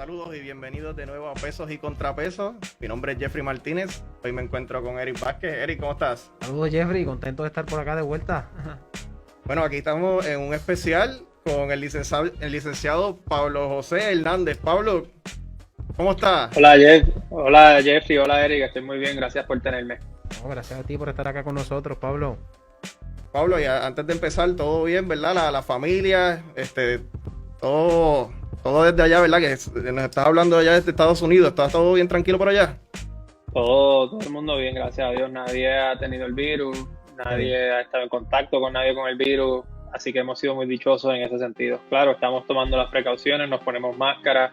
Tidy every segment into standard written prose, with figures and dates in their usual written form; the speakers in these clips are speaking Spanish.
Saludos y bienvenidos de nuevo a Pesos y Contrapesos. Mi nombre es Jeffrey Martínez. Hoy me encuentro con Eric Vázquez. Eric, ¿cómo estás? Saludos, Jeffrey, contento de estar por acá de vuelta. Bueno, aquí estamos en un especial con el licenciado Pablo José Hernández. Pablo, ¿cómo estás? Hola Jeffrey, hola Eric, estoy muy bien, gracias por tenerme. No, gracias a ti por estar acá con nosotros, Pablo. Pablo, ya antes de empezar, todo bien, ¿verdad? La familia, todo desde allá, ¿verdad? Que nos estás hablando allá desde Estados Unidos. ¿Está todo bien tranquilo por allá? Todo el mundo bien, gracias a Dios. Nadie ha tenido el virus, nadie ha estado en contacto con nadie con el virus, así que hemos sido muy dichosos en ese sentido. Claro, estamos tomando las precauciones, nos ponemos máscaras.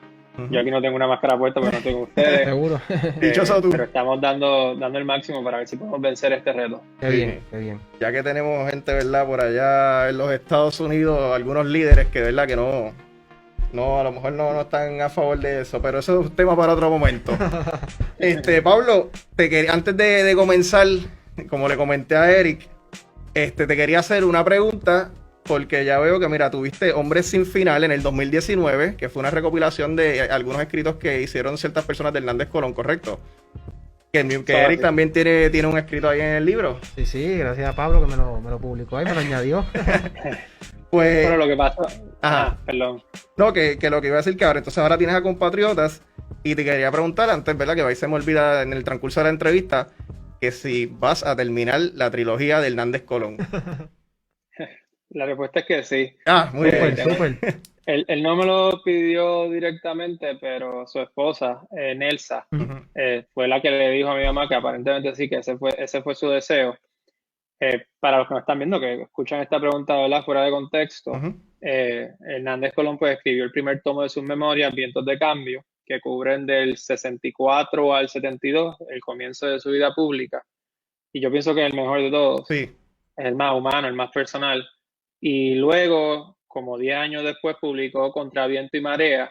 Yo aquí no tengo una máscara puesta, pero no tengo ustedes. Seguro. Dichoso tú. Pero estamos dando el máximo para ver si podemos vencer este reto. Qué bien, qué bien. Ya que tenemos gente, ¿verdad? Por allá en los Estados Unidos, algunos líderes que, ¿verdad? Que no, a lo mejor no están a favor de eso, pero eso es un tema para otro momento. Pablo, antes de comenzar, como le comenté a Eric, te quería hacer una pregunta, porque ya veo que, mira, tuviste Hombres sin Final en el 2019, que fue una recopilación de algunos escritos que hicieron ciertas personas de Hernández Colón, ¿correcto? Que Eric también tiene un escrito ahí en el libro. Sí, gracias a Pablo que me lo publicó ahí, me lo añadió. Pues, Bueno, lo que pasa... Ajá. Perdón. No, que lo que iba a decir que ahora tienes a Compatriotas y te quería preguntar antes, ¿verdad? Que ahí se me olvida en el transcurso de la entrevista, que si vas a terminar la trilogía de Hernández Colón. La respuesta es que sí. Muy bien. Súper. Él no me lo pidió directamente, pero su esposa, Nelsa, fue la que le dijo a mi mamá que aparentemente sí, que ese fue su deseo. Para los que no están viendo, que escuchan esta pregunta, ¿verdad? Fuera de contexto, Hernández Colón pues escribió el primer tomo de sus memorias, Vientos de Cambio, que cubren del 64 al 72, el comienzo de su vida pública. Y yo pienso que es el mejor de todos. Sí. Es el más humano, el más personal. Y luego, como 10 años después, publicó Contra Viento y Marea,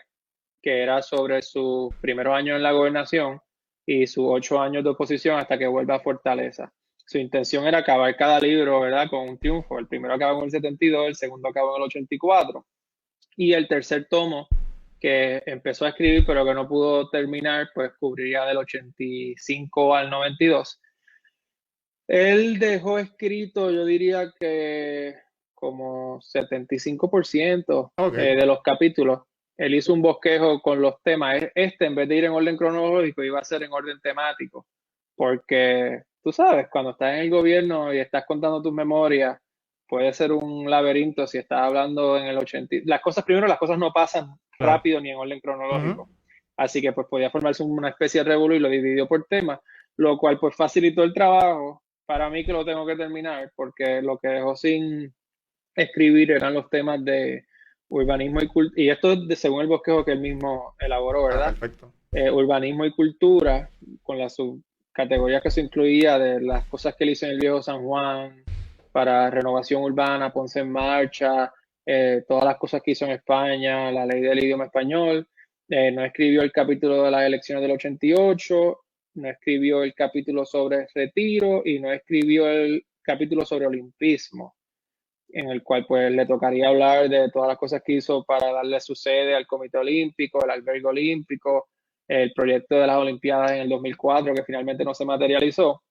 que era sobre sus primeros años en la gobernación y sus 8 años de oposición hasta que vuelve a Fortaleza. Su intención era acabar cada libro, ¿verdad?, con un triunfo. El primero acabó en el 72, el segundo acabó en el 84. Y el tercer tomo, que empezó a escribir pero que no pudo terminar, pues cubriría del 85 al 92. Él dejó escrito, yo diría que como 75% de los capítulos. Él hizo un bosquejo con los temas. En vez de ir en orden cronológico, iba a ser en orden temático. Porque, tú sabes, cuando estás en el gobierno y estás contando tus memorias, puede ser un laberinto si estás hablando en el 80. Las cosas no pasan rápido ni en orden cronológico. Así que pues podía formarse una especie de revolú y lo dividió por temas, lo cual pues facilitó el trabajo para mí, que lo tengo que terminar, porque lo que dejó sin escribir eran los temas de urbanismo y cultura, y esto es según el bosquejo que él mismo elaboró, ¿verdad? Perfecto. Urbanismo y cultura, con las subcategorías que se incluía de las cosas que él hizo en el Viejo San Juan, para renovación urbana, Ponce en Marcha, todas las cosas que hizo en España, la ley del idioma español. No escribió el capítulo de las elecciones del 88, no escribió el capítulo sobre retiro y no escribió el capítulo sobre olimpismo, en el cual pues le tocaría hablar de todas las cosas que hizo para darle su sede al Comité Olímpico, el albergue olímpico, el proyecto de las Olimpiadas en el 2004 que finalmente no se materializó.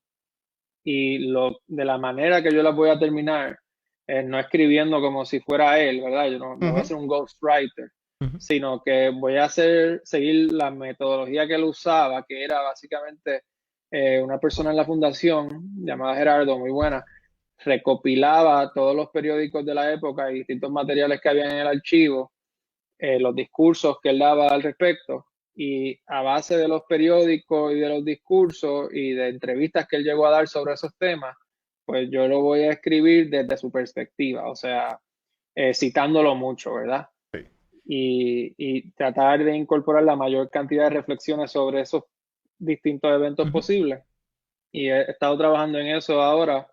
Y de la manera que yo las voy a terminar, no escribiendo como si fuera él, ¿verdad? Yo no voy a ser un ghostwriter, sino que voy a seguir la metodología que él usaba, que era básicamente una persona en la fundación llamada Gerardo, muy buena, recopilaba todos los periódicos de la época y distintos materiales que había en el archivo, los discursos que él daba al respecto, y a base de los periódicos y de los discursos y de entrevistas que él llegó a dar sobre esos temas, pues yo lo voy a escribir desde su perspectiva, o sea, citándolo mucho, ¿verdad? Sí. Y tratar de incorporar la mayor cantidad de reflexiones sobre esos distintos eventos posibles. Y he estado trabajando en eso ahora.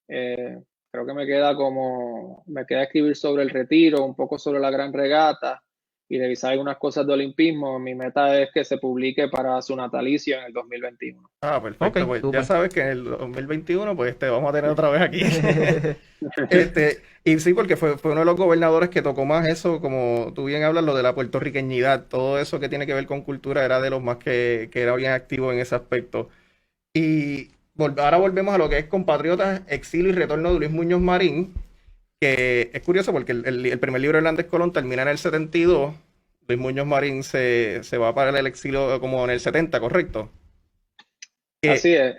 Creo que me queda escribir sobre el retiro, un poco sobre la gran regata, y revisar algunas cosas de olimpismo. Mi meta es que se publique para su natalicio en el 2021. Ah, perfecto. Ok, Pues ya súper. sabes que en el 2021 pues te vamos a tener otra vez aquí. Y sí, porque fue uno de los gobernadores que tocó más eso, como tú bien hablas, lo de la puertorriqueñidad, todo eso que tiene que ver con cultura era de los más que era bien activo en ese aspecto. Y ahora volvemos a lo que es Compatriotas, Exilio y Retorno de Luis Muñoz Marín, que es curioso porque el primer libro de Hernández Colón termina en el 72. Luis Muñoz Marín se va para el exilio como en el 70, ¿correcto? Que, Así es.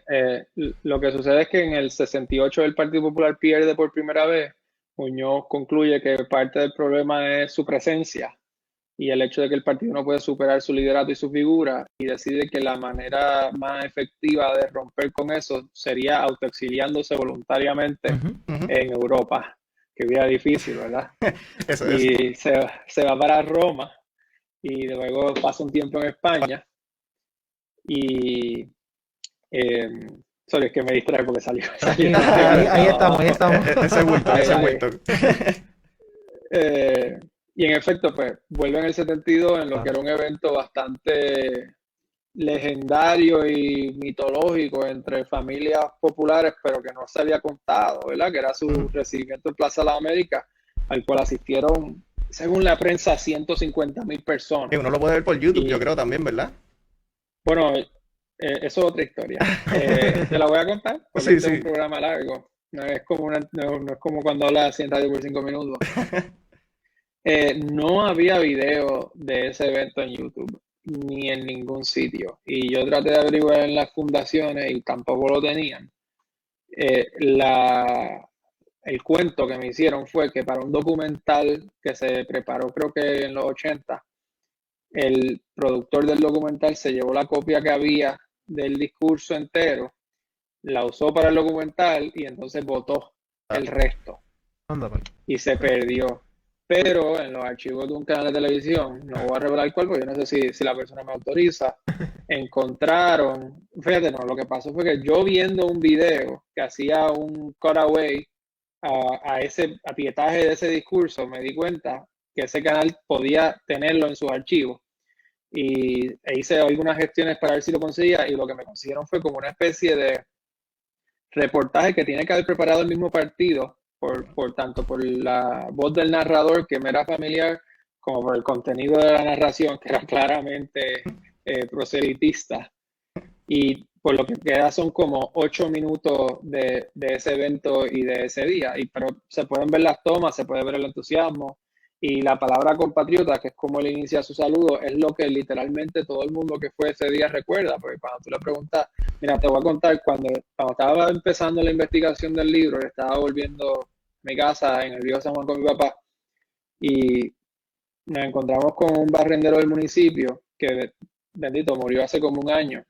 Lo que sucede es que en el 68 el Partido Popular pierde por primera vez. Muñoz concluye que parte del problema es su presencia y el hecho de que el partido no puede superar su liderato y su figura, y decide que la manera más efectiva de romper con eso sería autoexiliándose voluntariamente ujú, en Europa, que vida difícil, ¿verdad? eso, Y se va para Roma y luego pasa un tiempo en España y... Eh, sorry, es que me distrae porque salió Tranquilo, el tema que ahí estamos, estaba. ahí estamos. ese Wilton, ese Ahí. Wilton. Eh, y en efecto, pues vuelve en el 72 en lo que Claro. era un evento bastante legendario y mitológico entre familias populares, pero que no se había contado, ¿verdad? Que era su recibimiento en Plaza de las Américas, al cual asistieron, según la prensa, 150,000 personas. Y uno lo puede ver por YouTube, yo Y creo también, ¿verdad? bueno, eso es otra historia. Te la voy a contar porque Sí, este es un sí. programa largo. No es como cuando hablas así en radio por 5 minutos. No había video de ese evento en YouTube ni en ningún sitio. Y yo traté de averiguar en las fundaciones y tampoco lo tenían. Eh, la, el cuento que me hicieron fue que para un documental que se preparó creo que en los 80, el productor del documental se llevó la copia que había del discurso entero, la usó para el documental y entonces votó el resto Anda, pues. y se perdió. Pero en los archivos de un canal de televisión, no voy a revelar cuál, porque yo no sé si la persona me autoriza, encontraron, fíjate, no, lo que pasó fue que yo viendo un video que hacía un cutaway a pietaje de ese discurso, me di cuenta que ese canal podía tenerlo en sus archivos e hice algunas gestiones para ver si lo conseguía y lo que me consiguieron fue como una especie de reportaje que tiene que haber preparado el mismo partido, tanto por la voz del narrador, que me era familiar, como por el contenido de la narración, que era claramente proselitista. Y por lo que queda son como 8 minutos de ese evento y de ese día. Pero se pueden ver las tomas, se puede ver el entusiasmo. Y la palabra compatriota, que es como él inicia su saludo, es lo que literalmente todo el mundo que fue ese día recuerda. Porque cuando tú le preguntas, mira, te voy a contar, cuando estaba empezando la investigación del libro, estaba volviendo a mi casa en el viejo San Juan con mi papá y nos encontramos con un barrendero del municipio que, bendito, murió hace como un año.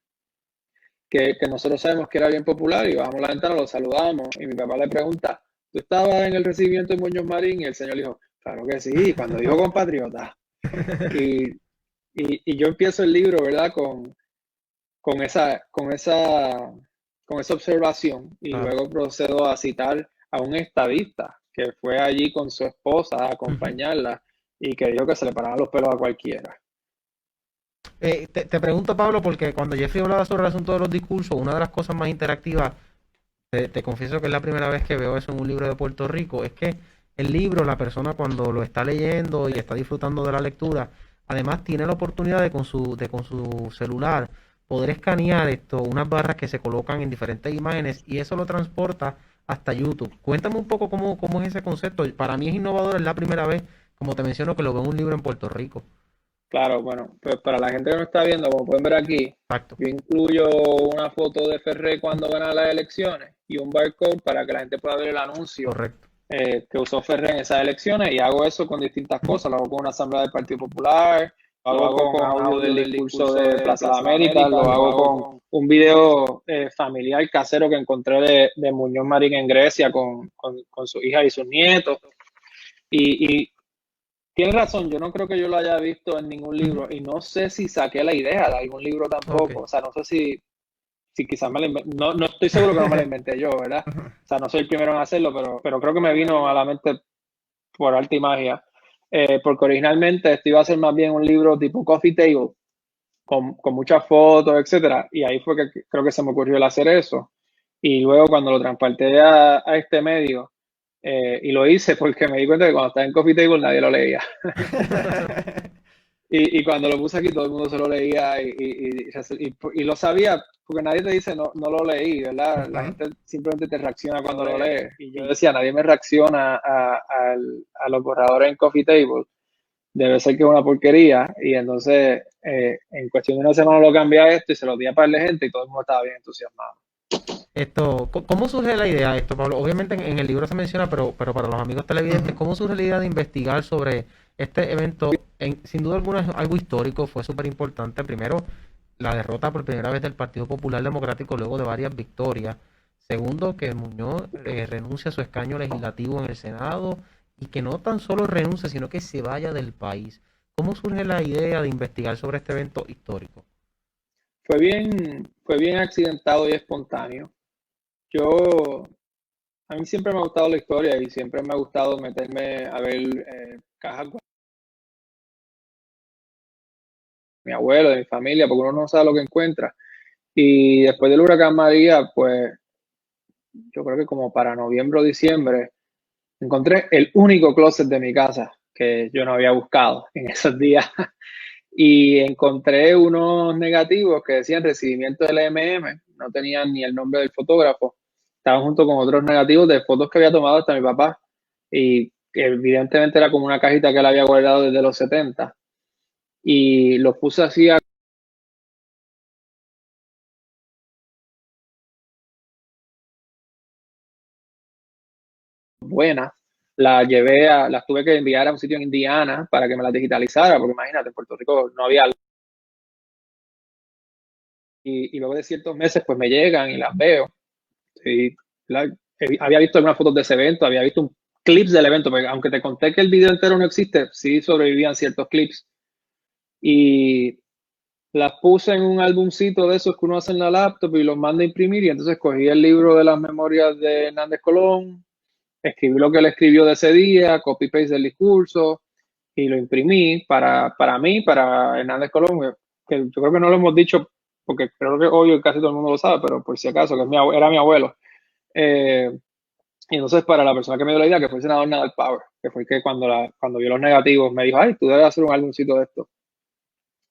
Que nosotros sabemos que era bien popular y bajamos la ventana, lo saludamos y mi papá le pregunta, ¿tú estabas en el recibimiento de Muñoz Marín? Y el señor dijo, claro que sí, cuando dijo compatriota. Y, y yo empiezo el libro, ¿verdad? Con esa observación y Claro. luego procedo a citar a un estadista que fue allí con su esposa a acompañarla y que dijo que se le paraban los pelos a cualquiera. Te pregunto, Pablo, porque cuando Jeffrey hablaba sobre el asunto de los discursos, una de las cosas más interactivas, te confieso que es la primera vez que veo eso en un libro de Puerto Rico, es que el libro, la persona cuando lo está leyendo y está disfrutando de la lectura, además tiene la oportunidad de con su celular poder escanear unas barras que se colocan en diferentes imágenes y eso lo transporta hasta YouTube. Cuéntame un poco cómo es ese concepto. Para mí es innovador, es la primera vez, como te menciono, que lo veo en un libro en Puerto Rico. Claro, bueno, pues para la gente que no está viendo, como pueden ver aquí, Exacto, yo incluyo una foto de Ferré cuando gana las elecciones y un barcode para que la gente pueda ver el anuncio correcto. que usó Ferré en esas elecciones y hago eso con distintas cosas. Lo hago con una asamblea del Partido Popular, lo hago con audio del discurso de Plaza de las Américas, lo hago con un video familiar casero que encontré de Muñoz Marín en Grecia con su hija y sus nietos. Y tienes razón, yo no creo que yo lo haya visto en ningún libro y no sé si saqué la idea de algún libro tampoco. Ok. O sea, no sé si quizás me la inventé. No estoy seguro que no me la inventé yo, ¿verdad? O sea, no soy el primero en hacerlo, pero creo que me vino a la mente por arte y magia. porque originalmente esto iba a ser más bien un libro tipo coffee table, con muchas fotos, etcétera, y ahí fue que creo que se me ocurrió el hacer eso. Y luego cuando lo transporté a este medio, y lo hice porque me di cuenta que cuando estaba en Coffee Table nadie lo leía. Y cuando lo puse aquí todo el mundo se lo leía y lo sabía porque nadie te dice no lo leí, ¿verdad? La gente simplemente te reacciona cuando lo lee. Y yo decía, nadie me reacciona a los borradores en Coffee Table. Debe ser que es una porquería. Y entonces, en cuestión de una semana lo cambié a esto y se lo di a par de gente y todo el mundo estaba bien entusiasmado. ¿Cómo surge la idea de esto, Pablo? Obviamente en el libro se menciona, pero para los amigos televidentes, ¿cómo surge la idea de investigar sobre este evento? Sin duda alguna es algo histórico, fue súper importante. Primero, la derrota por primera vez del Partido Popular Democrático luego de varias victorias. Segundo, que Muñoz renuncia a su escaño legislativo en el Senado y que no tan solo renuncie, sino que se vaya del país. ¿Cómo surge la idea de investigar sobre este evento histórico? Fue bien accidentado y espontáneo. Yo, a mí siempre me ha gustado la historia y siempre me ha gustado meterme a ver cajas con mi abuelo, de mi familia, porque uno no sabe lo que encuentra. Y después del huracán María, pues yo creo que como para noviembre o diciembre, encontré el único closet de mi casa que yo no había buscado en esos días. Y encontré unos negativos que decían recibimiento del EMM, no tenían ni el nombre del fotógrafo, estaban junto con otros negativos de fotos que había tomado hasta mi papá y que evidentemente era como una cajita que él había guardado desde los 70 y los puse así a buenas, las tuve que enviar a un sitio en Indiana para que me las digitalizara, porque imagínate, en Puerto Rico no había y luego de ciertos meses pues me llegan y las veo. Sí, había visto algunas fotos de ese evento, había visto un clips del evento, porque aunque te conté que el video entero no existe, sí sobrevivían ciertos clips. Y las puse en un álbumcito de esos que uno hace en la laptop y los manda a imprimir. Y entonces cogí el libro de las memorias de Hernández Colón, escribí lo que él escribió de ese día, copy-paste del discurso y lo imprimí para mí, para Hernández Colón, que yo creo que no lo hemos dicho porque creo que hoy casi todo el mundo lo sabe, pero por si acaso, que era mi abuelo. Eh, y entonces para la persona que me dio la idea, que fue el senador Nadal Power, que fue el que cuando vio los negativos me dijo, ay, tú debes hacer un álbumcito de esto.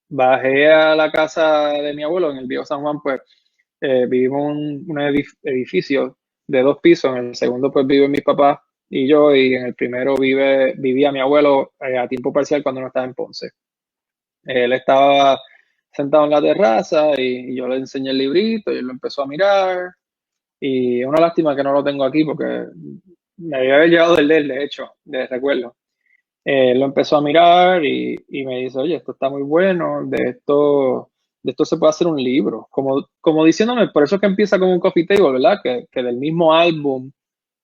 Bajé a la casa de mi abuelo en el viejo San Juan, pues vivimos en un edificio de 2 pisos, en el segundo pues viven mis papás y yo, y en el primero vivía mi abuelo a tiempo parcial cuando no estaba en Ponce. Él estaba sentado en la terraza y yo le enseñé el librito y él lo empezó a mirar. Y es una lástima que no lo tengo aquí porque me había llevado el de él, de hecho, de recuerdo. Lo empezó a mirar y me dice, oye, esto está muy bueno, de esto se puede hacer un libro. Como diciéndome, por eso es que empieza como un coffee table, ¿verdad? Que del mismo álbum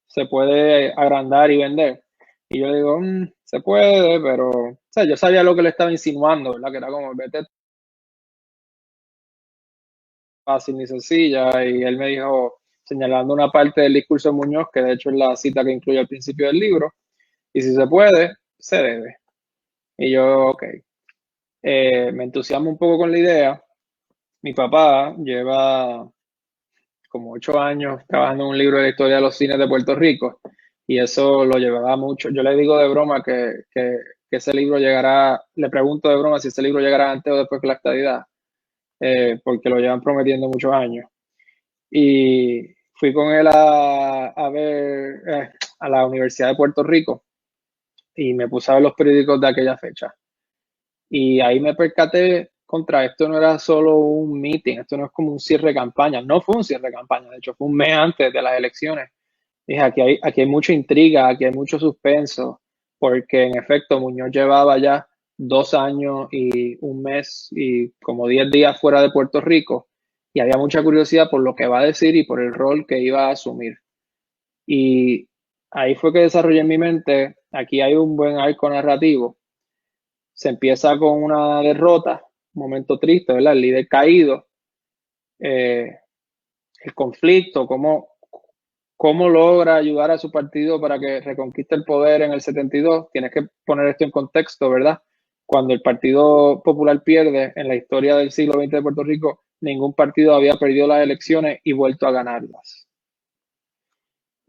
se puede agrandar y vender. Y yo le digo, se puede, pero, o sea, yo sabía lo que le estaba insinuando, ¿verdad? Que era como, vete fácil ni sencilla. Y él me dijo, señalando una parte del discurso de Muñoz, que de hecho es la cita que incluye al principio del libro, y si se puede, se debe. Y yo, ok. Me entusiasmo un poco con la idea. Mi papá lleva como 8 años trabajando en un libro de la historia de los cines de Puerto Rico y eso lo llevaba mucho. Yo le digo de broma que ese libro llegará, le pregunto de broma si ese libro llegará antes o después que la estadidad, porque lo llevan prometiendo muchos años. Y fui con él a ver a la Universidad de Puerto Rico y me puse a ver los periódicos de aquella fecha. Y ahí me percaté contra esto no era solo un meeting, esto no es como un cierre de campaña, no fue un cierre de campaña, de hecho fue un mes antes de las elecciones. Dije, aquí hay mucha intriga, aquí hay mucho suspenso, porque en efecto Muñoz llevaba ya 2 años y un mes y como 10 días fuera de Puerto Rico y había mucha curiosidad por lo que va a decir y por el rol que iba a asumir. Y ahí fue que desarrollé en mi mente, aquí hay un buen arco narrativo. Se empieza con una derrota, un momento triste, ¿verdad? El líder caído, el conflicto, cómo logra ayudar a su partido para que reconquiste el poder en el 72. Tienes que poner esto en contexto, ¿verdad? Cuando el Partido Popular pierde en la historia del siglo XX de Puerto Rico, ningún partido había perdido las elecciones y vuelto a ganarlas.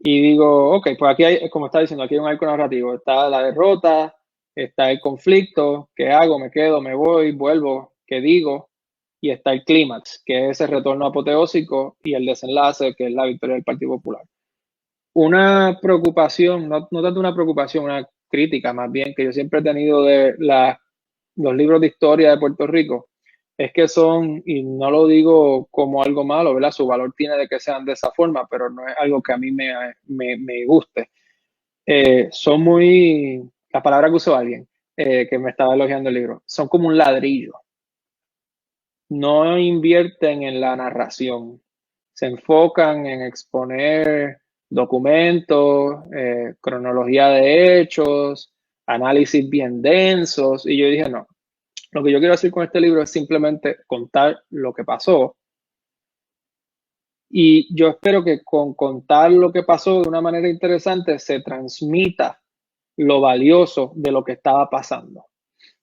Y digo, ok, pues aquí hay, como está diciendo, aquí hay un arco narrativo. Está la derrota, está el conflicto, ¿qué hago? ¿Me quedo? ¿Me voy? ¿Vuelvo? ¿Qué digo? Y está el clímax, que es ese retorno apoteósico, y el desenlace, que es la victoria del Partido Popular. Una preocupación, no tanto una preocupación, una crítica más bien, que yo siempre he tenido de los libros de historia de Puerto Rico, es que son, y no lo digo como algo malo, ¿verdad? Su valor tiene de que sean de esa forma, pero no es algo que a mí me guste. Son muy, la palabra que usó alguien que me estaba elogiando el libro, son como un ladrillo. No invierten en la narración, se enfocan en exponer documentos, cronología de hechos, análisis bien densos, y yo dije, no, lo que yo quiero hacer con este libro es simplemente contar lo que pasó, y yo espero que con contar lo que pasó de una manera interesante se transmita lo valioso de lo que estaba pasando.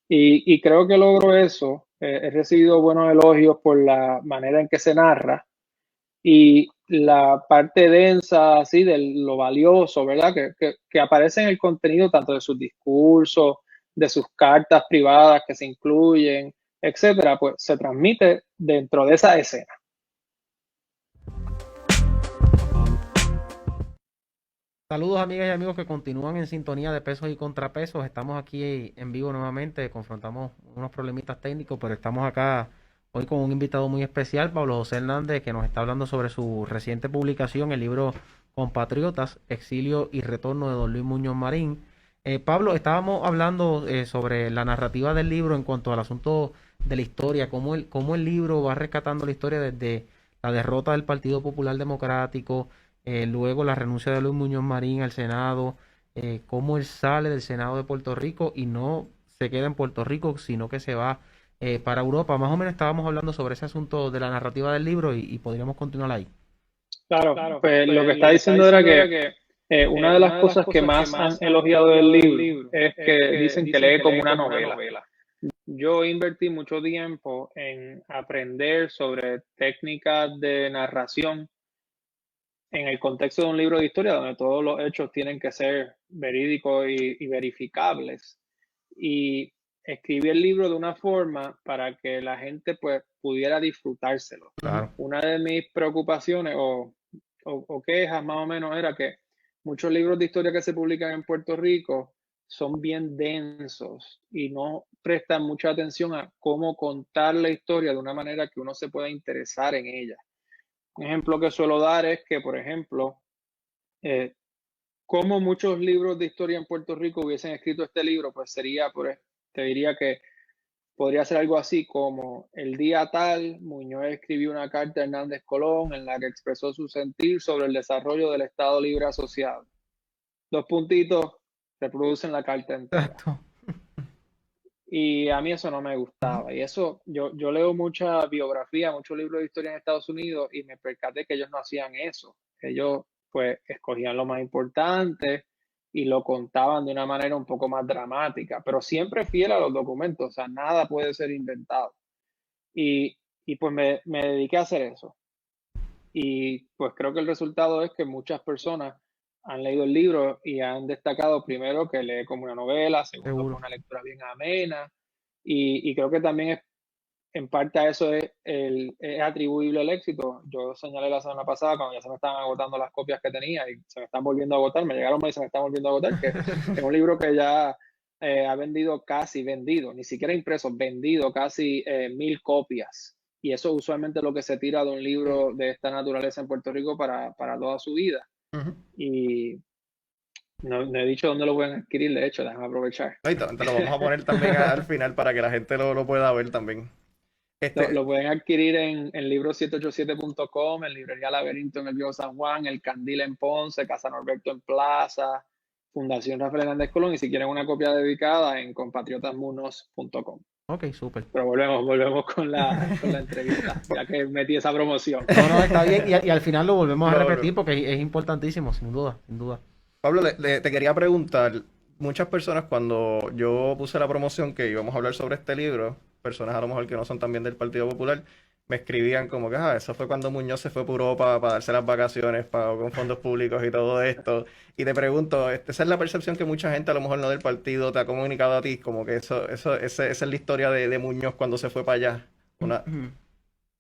Y creo que logro eso. He recibido buenos elogios por la manera en que se narra y la parte densa, así, de lo valioso, ¿verdad? Que aparece en el contenido tanto de sus discursos, de sus cartas privadas que se incluyen, etcétera, pues se transmite dentro de esa escena. Saludos amigas y amigos que continúan en sintonía de pesos y contrapesos. Estamos aquí en vivo nuevamente, confrontamos unos problemitas técnicos, pero estamos acá hoy con un invitado muy especial, Pablo José Hernández, que nos está hablando sobre su reciente publicación, el libro Compatriotas, Exilio y Retorno de Don Luis Muñoz Marín. Pablo, estábamos hablando sobre la narrativa del libro en cuanto al asunto de la historia, cómo el libro va rescatando la historia desde la derrota del Partido Popular Democrático, luego la renuncia de Luis Muñoz Marín al Senado, cómo él sale del Senado de Puerto Rico y no se queda en Puerto Rico, sino que se va para Europa. Más o menos estábamos hablando sobre ese asunto de la narrativa del libro y podríamos continuar ahí. Claro, pues lo que está diciendo era que una de las cosas que más han elogiado del libro es que dicen que lee como una novela. Yo invertí mucho tiempo en aprender sobre técnicas de narración en el contexto de un libro de historia donde todos los hechos tienen que ser verídicos y verificables. Y escribí el libro de una forma para que la gente pues pudiera disfrutárselo. Claro. Una de mis preocupaciones o quejas más o menos era que muchos libros de historia que se publican en Puerto Rico son bien densos y no prestan mucha atención a cómo contar la historia de una manera que uno se pueda interesar en ella. Un ejemplo que suelo dar es que, por ejemplo, como muchos libros de historia en Puerto Rico hubiesen escrito este libro, pues sería, te diría que podría ser algo así como el día tal, Muñoz escribió una carta a Hernández Colón en la que expresó su sentir sobre el desarrollo del Estado Libre Asociado. Dos puntitos reproducen la carta entera. Exacto. Y a mí eso no me gustaba. Y eso, yo leo mucha biografía, muchos libros de historia en Estados Unidos y me percaté que ellos no hacían eso. Ellos pues escogían lo más importante y lo contaban de una manera un poco más dramática, pero siempre fiel a los documentos, o sea, nada puede ser inventado. Y, y pues me dediqué a hacer eso. Y pues creo que el resultado es que muchas personas han leído el libro y han destacado primero que lee como una novela, segundo que Seguro. una lectura bien amena, y creo que también es, en parte a eso es atribuible el éxito. Yo señalé la semana pasada cuando ya se me estaban agotando las copias que tenía y se me están volviendo a agotar, me llegaron y se me están volviendo a agotar, que es un libro que ya ha vendido, ni siquiera impreso, vendido casi 1,000 copias. Y eso usualmente es lo que se tira de un libro de esta naturaleza en Puerto Rico para toda su vida. Ujú. Y no he dicho dónde lo pueden adquirir, de hecho, déjame aprovechar. Ahí te lo vamos a poner también al final para que la gente lo pueda ver también. Lo pueden adquirir en libro787.com, en Librería Laberinto en el Viejo San Juan, El Candil en Ponce, Casa Norberto en Plaza, Fundación Rafael Hernández Colón, y si quieren una copia dedicada en compatriotasmunos.com. Ok, súper. Pero volvemos con la entrevista, ya que metí esa promoción. No, está bien. Y al final lo volvemos a No, repetir no. porque es importantísimo, sin duda, sin duda. Pablo, te quería preguntar, muchas personas cuando yo puse la promoción que íbamos a hablar sobre este libro, personas a lo mejor que no son también del Partido Popular, me escribían como que, eso fue cuando Muñoz se fue por Europa para darse las vacaciones, pagó con fondos públicos y todo esto. Y te pregunto, ¿esa es la percepción que mucha gente, a lo mejor no del partido, te ha comunicado a ti? Como que esa es la historia de Muñoz cuando se fue para allá. Una... Ujú.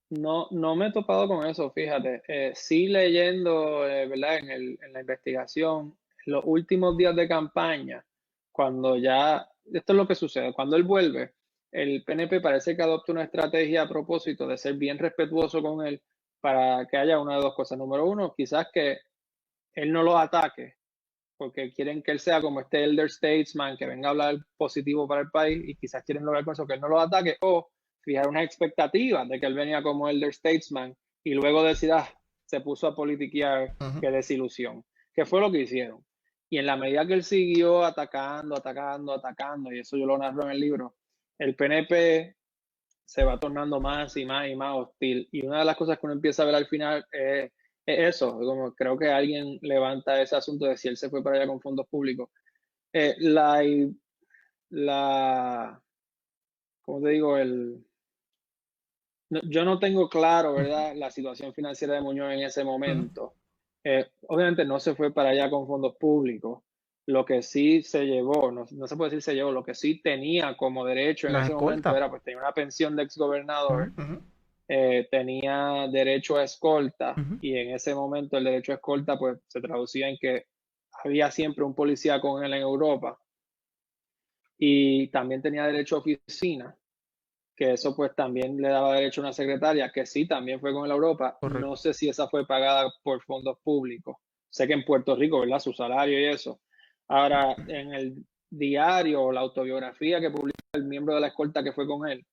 No me he topado con eso, fíjate. Sí leyendo, ¿verdad? En la investigación, en los últimos días de campaña, cuando ya, esto es lo que sucede, cuando él vuelve, el PNP parece que adopta una estrategia a propósito de ser bien respetuoso con él para que haya una de dos cosas. Número uno, quizás que él no lo ataque, porque quieren que él sea como este elder statesman que venga a hablar positivo para el país y quizás quieren lograr con eso que él no lo ataque o fijar unas expectativas de que él venía como elder statesman y luego decir, se puso a politiquear, Ujú. qué desilusión, que fue lo que hicieron. Y en la medida que él siguió atacando, y eso yo lo narro en el libro, el PNP se va tornando más y más y más hostil. Y una de las cosas que uno empieza a ver al final es eso, como creo que alguien levanta ese asunto de si él se fue para allá con fondos públicos. Eh, la, la, ¿Cómo te digo? Yo no tengo claro, ¿verdad?, la situación financiera de Muñoz en ese Ujú. momento. Obviamente no se fue para allá con fondos públicos. Lo que sí se llevó, no se puede decir se llevó, lo que sí tenía como derecho en Las ese momento escoltas. era, pues tenía una pensión de exgobernador, Ujú, Ujú. tenía derecho a escolta ujú. y en ese momento el derecho a escolta pues se traducía en que había siempre un policía con él en Europa y también tenía derecho a oficina, que eso pues también le daba derecho a una secretaria que sí también fue con él a Europa. No Correcto. sé si esa fue pagada por fondos públicos. Sé que en Puerto Rico, ¿verdad? Su salario y eso. Ahora, en el diario o la autobiografía que publica el miembro de la escolta que fue con él,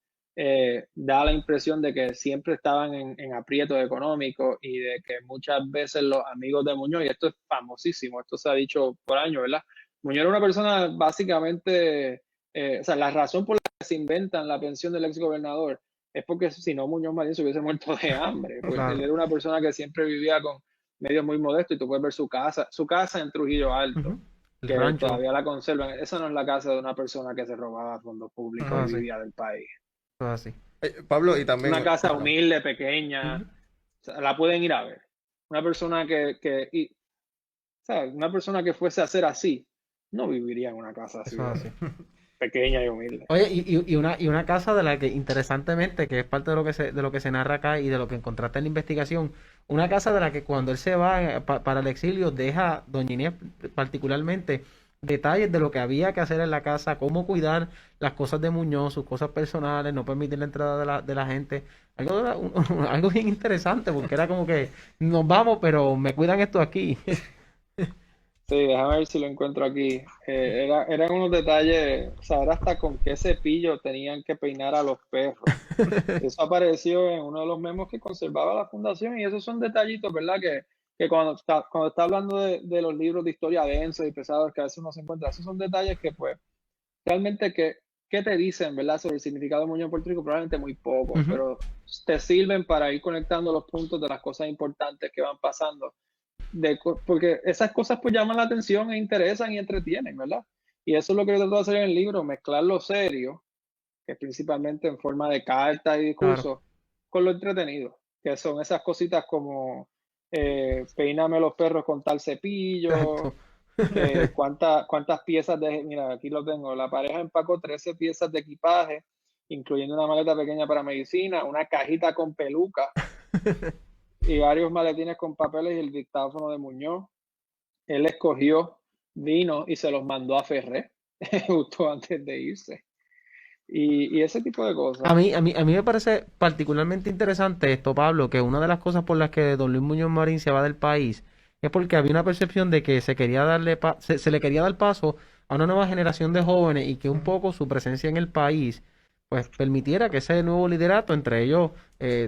da la impresión de que siempre estaban en aprietos económicos y de que muchas veces los amigos de Muñoz, y esto es famosísimo, esto se ha dicho por años, ¿verdad? Muñoz era una persona básicamente, o sea, la razón por la que se inventan la pensión del exgobernador es porque si no Muñoz Marín se hubiese muerto de hambre, porque él Claro. era una persona que siempre vivía con medios muy modestos y tú puedes ver su casa en Trujillo Ujú. Alto, El que rancho. todavía la conservan. Esa no es la casa de una persona que se robaba fondos Eso públicos y es así. vivía del país. Eso es así. Pablo, y Es una también, casa perdón. humilde, pequeña, Ujú. o sea, la pueden ir a ver. Una persona ¿sabes? Una persona que fuese a ser así, no viviría en una casa así Eso es así. pequeña y humilde. Oye, y una casa de la que, interesantemente, que es parte de lo que se narra acá y de lo que encontraste en la investigación, una casa de la que cuando él se va para el exilio deja, doña Inés particularmente, detalles de lo que había que hacer en la casa, cómo cuidar las cosas de Muñoz, sus cosas personales, no permitir la entrada de la gente. Algo, algo bien interesante, porque era como que nos vamos, pero me cuidan esto aquí. Sí, déjame ver si lo encuentro aquí. Eran unos detalles, o sea, era hasta con qué cepillo tenían que peinar a los perros. Eso apareció en uno de los memos que conservaba la fundación y esos son detallitos, ¿verdad? Que cuando está hablando de los libros de historia densos y pesados que a veces uno se encuentra, esos son detalles que pues realmente ¿qué te dicen, ¿verdad? Sobre el significado de Muñoz en Puerto Rico? Probablemente muy poco, Ujú. pero te sirven para ir conectando los puntos de las cosas importantes que van pasando porque esas cosas pues llaman la atención e interesan y entretienen, ¿verdad? Y eso es lo que yo trato de hacer en el libro, mezclar lo serio, que es principalmente en forma de cartas y Claro, discursos, con lo entretenido, que son esas cositas como peíname los perros con tal cepillo, exacto. cuántas piezas mira, aquí lo tengo, la pareja empacó 13 piezas de equipaje, incluyendo una maleta pequeña para medicina, una cajita con peluca y varios maletines con papeles y el dictáfono de Muñoz. Él escogió vino y se los mandó a Ferré justo antes de irse. Y ese tipo de cosas. A mí me parece particularmente interesante esto, Pablo, que una de las cosas por las que don Luis Muñoz Marín se va del país es porque había una percepción de que se quería se le quería dar paso a una nueva generación de jóvenes y que un Ujú. poco su presencia en el país pues permitiera que ese nuevo liderato, entre ellos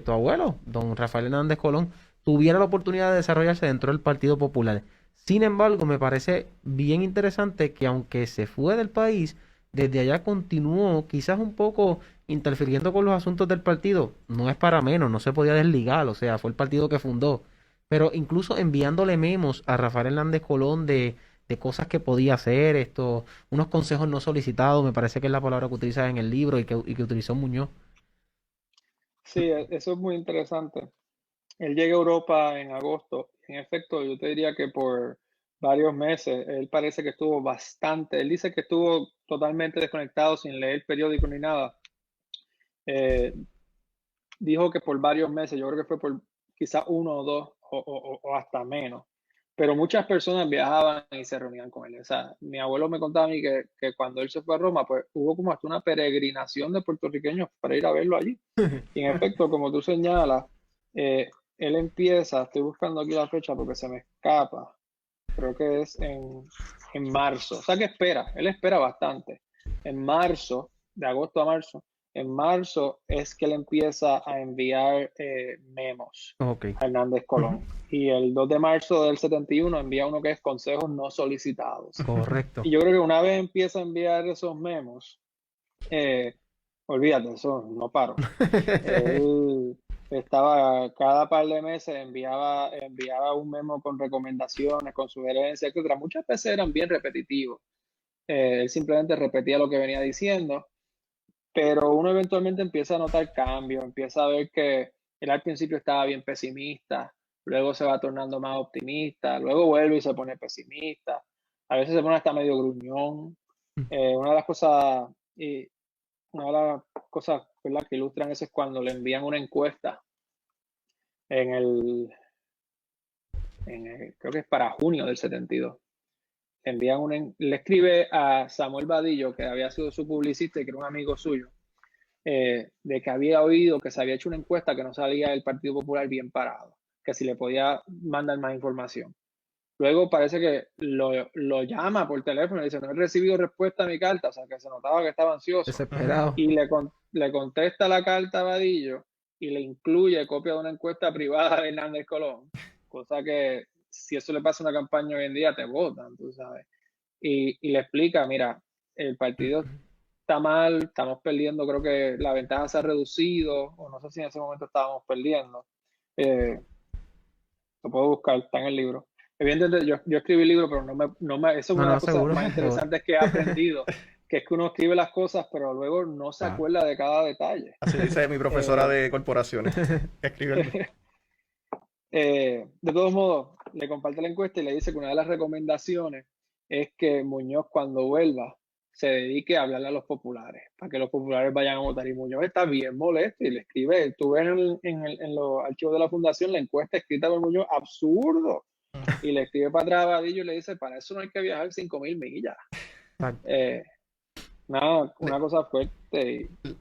tu abuelo, don Rafael Hernández Colón, tuviera la oportunidad de desarrollarse dentro del Partido Popular. Sin embargo, me parece bien interesante que aunque se fue del país, desde allá continuó, quizás un poco interfiriendo con los asuntos del partido. No es para menos, no se podía desligar, o sea, fue el partido que fundó. Pero incluso enviándole memos a Rafael Hernández Colón de cosas que podía hacer, unos consejos no solicitados, me parece que es la palabra que utiliza en el libro y que utilizó Muñoz. Sí, eso es muy interesante. Él llega a Europa en agosto. En efecto, yo te diría que por varios meses, él parece que estuvo bastante, él dice que estuvo totalmente desconectado sin leer periódico ni nada. Eh, Dijo que por varios meses, yo creo que fue por quizás uno o dos o hasta menos. Pero muchas personas viajaban y se reunían con él. O sea, mi abuelo me contaba a mí que cuando él se fue a Roma, pues hubo como hasta una peregrinación de puertorriqueños para ir a verlo allí. Y en efecto, como tú señalas, él empieza, estoy buscando aquí la fecha porque se me escapa, creo que es en marzo. O sea que él espera bastante. En marzo, de agosto a marzo, en marzo es que él empieza a enviar memos Ok. a Hernández Ujú. Colón. Y el 2 de marzo del 71 envía uno que es consejos no solicitados. Correcto. Y yo creo que una vez empieza a enviar esos memos, eh, olvídate, eso no paro. Él estaba cada par de meses enviaba un memo con recomendaciones, con sugerencias, etcétera. Muchas veces eran bien repetitivos. Él simplemente repetía lo que venía diciendo, pero uno eventualmente empieza a notar cambios, empieza a ver que él al principio estaba bien pesimista, luego se va tornando más optimista, luego vuelve y se pone pesimista, a veces se pone hasta medio gruñón. Una de las cosas, y una de las cosas, ¿verdad?, que ilustran eso es cuando le envían una encuesta en el, creo que es para junio del 72. Le escribe a Samuel Vadillo, que había sido su publicista y que era un amigo suyo, de que había oído que se había hecho una encuesta que no salía el Partido Popular bien parado, que si le podía mandar más información. Luego parece que lo llama por teléfono y dice, no he recibido respuesta a mi carta, o sea que se notaba que estaba ansioso. Desesperado. Y le contesta la carta a Vadillo y le incluye copia de una encuesta privada de Hernández Colón, cosa que si eso le pasa a una campaña hoy en día te votan, tú sabes. Y le explica, mira, el partido está mal, estamos perdiendo, creo que la ventaja se ha reducido, o no sé si en ese momento estábamos perdiendo. Eh, lo puedo buscar, está en el libro. Evidentemente, yo escribí el libro, pero eso es No, una de no, las cosas seguro, más seguro. interesantes que he aprendido, que es que uno escribe las cosas, pero luego no se Claro. acuerda de cada detalle. Así dice mi profesora Eh, de corporaciones. Que escribe el... de todos modos, le comparte la encuesta y le dice que una de las recomendaciones es que Muñoz, cuando vuelva, se dedique a hablarle a los populares, para que los populares vayan a votar. Y Muñoz está bien molesto y le escribe, tú ves en los archivos de la fundación la encuesta escrita por Muñoz, absurdo. Y le escribe para atrás a Vadillo y le dice, para eso no hay que viajar 5.000 millas. Exacto. Eh, Nada, una cosa fuerte. Y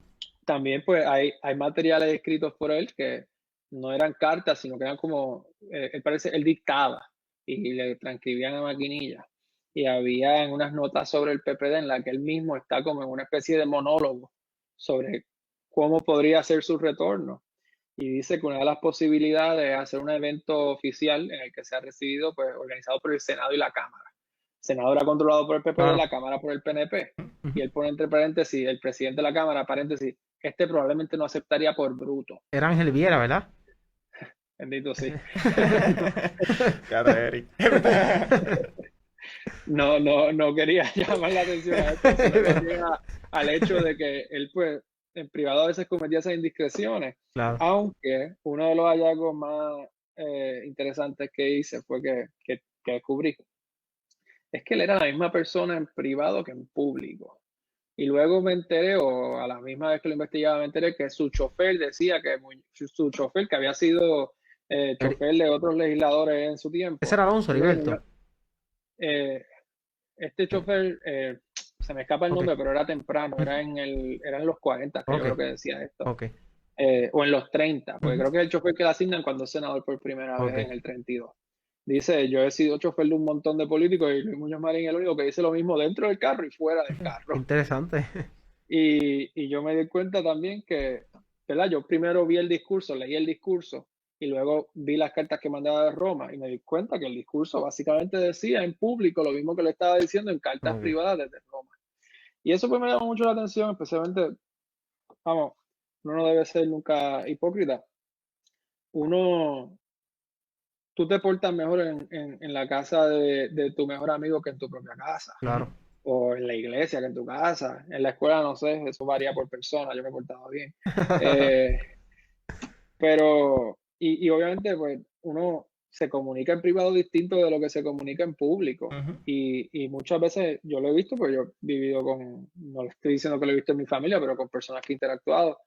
también pues hay materiales escritos por él que no eran cartas, sino que eran como, él dictaba y le transcribían a maquinilla. Y había en unas notas sobre el PPD en la que él mismo está como en una especie de monólogo sobre cómo podría ser su retorno. Y dice que una de las posibilidades es hacer un evento oficial en el que sea recibido, pues, organizado por el Senado y la Cámara. El Senado era controlado por el PPD, Claro. la Cámara por el PNP. Y Ujú. él pone entre paréntesis, el presidente de la Cámara, paréntesis, este probablemente no aceptaría por bruto. Era Ángel Viera, ¿verdad? Bendito sí. Cara, Eric. No quería llamar la atención a esto, sino más bien al hecho de que él, pues, en privado a veces cometía esas indiscreciones. Claro. Aunque uno de los hallazgos más interesantes que hice fue que descubrí es que él era la misma persona en privado que en público. Y luego me enteré, o a la misma vez que lo investigaba, me enteré que su chofer decía que su chofer, que había sido Eri- chofer de otros legisladores en su Ese tiempo, era Alonso, dice que Heriberto. eh, este chofer, se me escapa el Ok. nombre, pero era temprano, Ujú. era en los 40 que yo Ok. creo que decía esto, Ok. o en los 30 porque Ujú. creo que es el chofer que le asignan cuando es senador por primera vez Ok. en el 32. Dice, yo he sido chofer de un montón de políticos y Luis Muñoz Marín es el único que dice lo mismo dentro del carro y fuera del carro. Interesante. Y yo me di cuenta también que, ¿verdad? Yo primero vi el discurso, leí el discurso y luego vi las cartas que mandaba de Roma y me di cuenta que el discurso básicamente decía en público lo mismo que le estaba diciendo en cartas Ok. privadas desde Roma. Y eso pues me llama mucho la atención, especialmente, vamos, uno no debe ser nunca hipócrita. Uno, tú te portas mejor en la casa de tu mejor amigo que en tu propia casa, Claro. o en la iglesia que en tu casa. En la escuela, no sé, eso varía por persona, yo me he portado bien. Eh, pero, y obviamente, pues uno se comunica en privado distinto de lo que se comunica en público. Ujú. Y muchas veces yo lo he visto, pues yo he vivido con, no le estoy diciendo que lo he visto en mi familia, pero con personas que he interactuado.